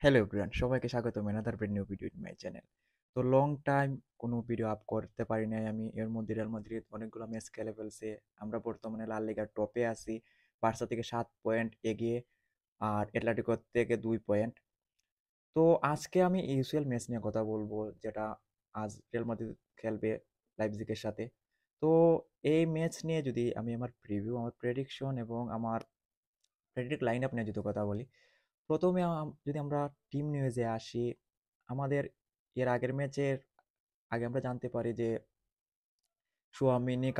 Hello everyone, সবাইকে স্বাগতম another brand new video in my channel. তো লং টাইম কোনো ভিডিও আপ করতে পারি নাই আমি। এর মধ্যে রিয়াল মাদ্রিদ অনেকগুলো ম্যাচ খেলে ফেলছে। আমরা বর্তমানে লা লিগার টপে আছি, বার্সা থেকে 7 পয়েন্ট এগিয়ে, আর অ্যাটলেটিকো থেকে 2 পয়েন্ট। তো আজকে আমি ইউসিএল ম্যাচ নিয়ে কথা বলবো, যেটা আজ রিয়াল মাদ্রিদ খেলবে লাইপজিগের সাথে। তো এই ম্যাচ নিয়ে যদি আমি আমার প্রিভিউ, আমার প্রেডিকশন এবং আমার প্রেডিক্ট লাইন আপ নিয়ে যদি কথা বলি, প্রথমে যদি আমরা টিম নিউজে আসি, আমাদের এর আগের ম্যাচের আগে আমরা জানতে পারি যে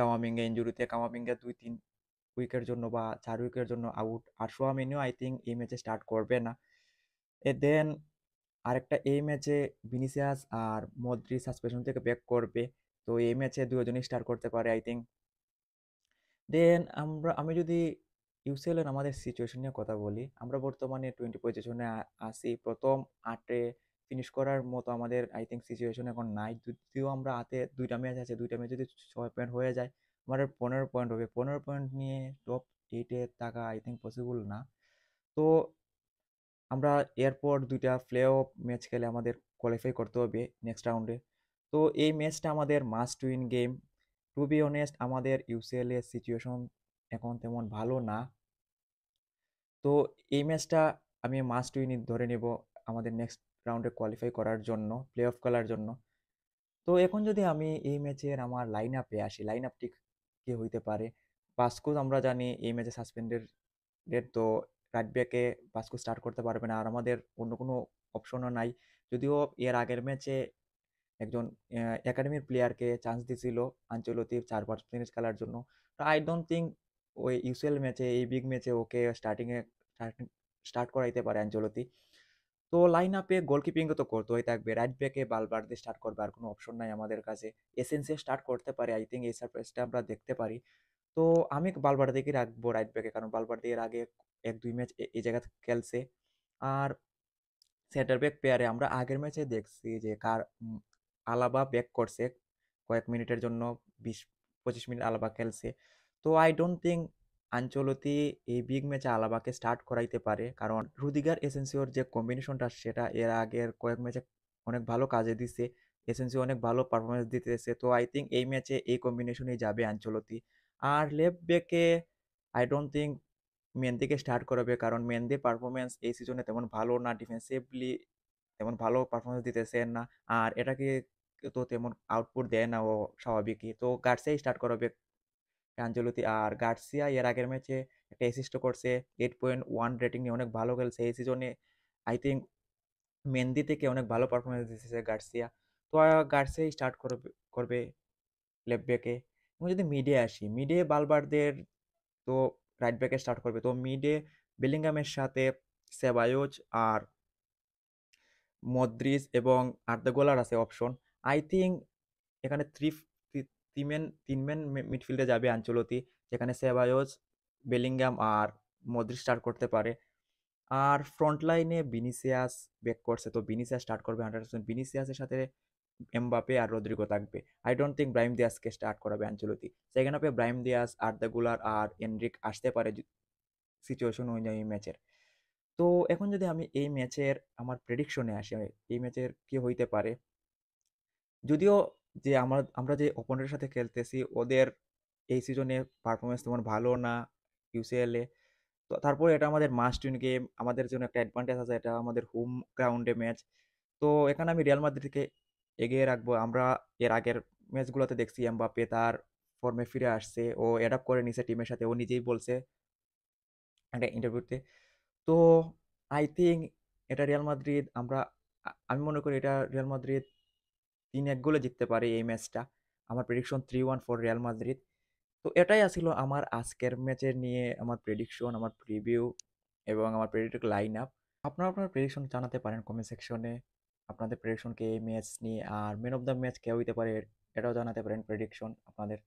কামাবিঙ্গা ইনজুরিতে, কামাবিঙ্গা 2-3 উইকের জন্য বা 4 উইকের জন্য আউট, আর সোয়ামিনিও আই থিঙ্ক এই ম্যাচে স্টার্ট করবে না। দেন আরেকটা এই ম্যাচে ভিনিসিয়াস আর মদ্রি সাসপেনশন থেকে ব্যাক করবে। তো এই ম্যাচে দুজনই স্টার্ট করতে পারে আই থিঙ্ক। দেন আমি যদি ইউসিএল এর আমাদের সিচুয়েশন নিয়ে কথা বলি, আমরা বর্তমানে 20 পজিশনে আছি। প্রথম 8-এ ফিনিশ করার মতো আমাদের আই থিঙ্ক সিচুয়েশন এখন নাই। যদিও আমরা হাতে 2টা ম্যাচ আছে, 2টা ম্যাচ যদি 6 পয়েন্ট হয়ে যায়, আমাদের 15 পয়েন্ট হবে। 15 পয়েন্ট নিয়ে টপ 8-এ থাকা আই থিঙ্ক পসিবল না। তো আমরা এরপর 2টা প্লে অফ ম্যাচ খেলে আমাদের কোয়ালিফাই করতে হবে নেক্সট রাউন্ডে। তো এই ম্যাচটা আমাদের must win game. To be honest, আমাদের ইউসিএল এর সিচুয়েশন এখন তেমন ভালো না। তো এই ম্যাচটা আমি মাস্ট উইন ধরে নেব আমাদের নেক্সট রাউন্ডে কোয়ালিফাই করার জন্য, প্লে অফ খেলার জন্য। তো এখন যদি আমি এই ম্যাচের আমার লাইন আপে আসি, লাইন আপটি কি হইতে পারে? বাস্কোজ আমরা জানি এই ম্যাচে সাসপেন্ডেড, তো রাইট ব্যাকে বাস্কো স্টার্ট করতে পারবে না, আর আমাদের অন্য কোনো অপশনও নাই। যদিও এর আগের ম্যাচে একজন একাডেমির প্লেয়ারকে চান্স দিছিল আঞ্চলতির 4-5 মিনিট খেলার জন্য। তো আই ডোন্ট থিঙ্ক ওই ইউসিএল ম্যাচে, এই বিগ ম্যাচে ওকে স্টার্ট করাইতে পারে আঞ্চলতি। তো লাইন আপে গোলকিপিং তো করতেই থাকবে, রাইট ব্যাকে বালবার্দে স্টার্ট করবে, আর কোনো অপশন নাই আমাদের কাছে। এসেন্সিয়া স্টার্ট করতে পারে, আই থিঙ্ক এই সারপ্রাইজটা আমরা দেখতে পারি। তো আমি বালবার্দেকে রাখবো রাইট ব্যাকে, কারণ বালবার্দে এর আগে 1-2 ম্যাচ এই জায়গা খেলছে। আর সেন্টার ব্যাক পেয়ারে আমরা আগের ম্যাচে দেখছি যে আলাবা ব্যাক করছে কয়েক মিনিটের জন্য, 20-25 মিনিট আলাবা খেলছে। তো আই ডোন্ট থিঙ্ক আনচলতি এই বিগ ম্যাচে আলাবাকে স্টার্ট করাইতে পারে, কারণ রুদিগার এসেন্সিওর যে কম্বিনেশনটা সেটা এর আগের কয়েক ম্যাচে অনেক ভালো কাজে দিছে। এসেন্সিও অনেক ভালো পারফরমেন্স দিতেছে। তো আই থিঙ্ক এই ম্যাচে এই কম্বিনেশনেই যাবে আনচলতি। আর লেফট ব্যাকে আই ডোন্ট থিঙ্ক মেন্দিকে স্টার্ট করাবে, কারণ মেন্দির পারফরমেন্স এই সিজনে তেমন ভালো না, ডিফেন্সিভলি তেমন ভালো পারফরমেন্স দিতেছে না। আর এটাকে তো তেমন আউটপুট দেয় না ও, স্বাভাবিকই। তো গার্সিয়া স্টার্ট করাবে আনচেলতি। আর গার্সিয়া এর আগের ম্যাচে একটা অ্যাসিস্ট করছে, 8.1 রেটিং নিয়ে অনেক ভালো খেলছে এই সিজনে। আই থিঙ্ক মেন্দি থেকে অনেক ভালো পারফরমেন্স দিতেছে গার্সিয়া। তো গার্সিয়া স্টার্ট করবে লেফট ব্যাকে। এবং যদি মিডে আসি, মিডে বালবার্দের তো রাইট ব্যাকে স্টার্ট করবে। তো মিডে বেলিংহামের সাথে সেবায়োজ আর মদ্রিজ এবং আর্দা গোলার আছে অপশন। আই থিঙ্ক এখানে তিন ম্যান মিডফিল্ডে যাবে আনচলতি, যেখানে সেবায়োজ, বেলিংহাম আর মদ্রিজ স্টার্ট করতে পারে। আর ফ্রন্ট লাইনে ভিনিসিয়াস ব্যাক করছে, তো ভিনিসিয়াস স্টার্ট করবে 100%। ভিনিসিয়াসের সাথে এমবাপে আর রদ্রিগো থাকবে। আই ডোন্ট থিঙ্ক ব্রাহিম দিয়াসকে স্টার্ট করাবে আনচলতি। সেকেন্ড হাফে ব্রাহিম দিয়াস, আর্দা গুলার আর এনরিক আসতে পারে সিচুয়েশন অনুযায়ী ম্যাচের। তো এখন যদি আমি এই ম্যাচের আমার প্রেডিকশনে আসি, এই ম্যাচের কি হইতে পারে। যদিও যে আমরা যে অপোনেন্টের সাথে খেলতেছি ওদের এই সিজনে পারফরমেন্স তেমন ভালো না ইউসিএল এ, তো তারপরে এটা আমাদের মাস্ট উইন গেম, আমাদের জন্য একটা অ্যাডভান্টেজ আছে, এটা আমাদের হোম গ্রাউন্ডে ম্যাচ। তো এখানে আমি রিয়াল মাদ্রিদকে এগিয়ে রাখবো। আমরা এর আগের ম্যাচগুলোতে দেখছি এমবাপ্পে তার ফর্মে ফিরে আসছে, ও অ্যাডাপ্ট করে নিছে টিমের সাথে, ও নিজেই বলছে একটা ইন্টারভিউতে। তো আই থিঙ্ক এটা রিয়াল মাদ্রিদ, আমি মনে করি এটা রিয়াল মাদ্রিদ 3-1 গোলে জিততে পারে এই ম্যাচটা। আমার প্রেডিকশন 3-1 ফর রিয়াল মাদ্রিদ। তো এটাই আছিল আমার আজকের ম্যাচের নিয়ে আমার প্রেডিকশন, আমার প্রিভিউ এবং আমার প্রেডিক্ট লাইন আপ। আপনারা আপনার প্রেডিকশন জানাতে পারেন কমেন্ট সেকশনে, আপনাদের প্রেডিকশনকে এই ম্যাচ নিয়ে। আর ম্যান অফ দ্য ম্যাচ কে হইতে পারে এটাও জানাতে পারেন প্রেডিকশন আপনাদের।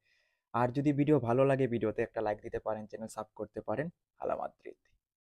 আর যদি ভিডিও ভালো লাগে, ভিডিওতে একটা লাইক দিতে পারেন, চ্যানেল সাব করতে পারেন। হালা মাদ্রিদ।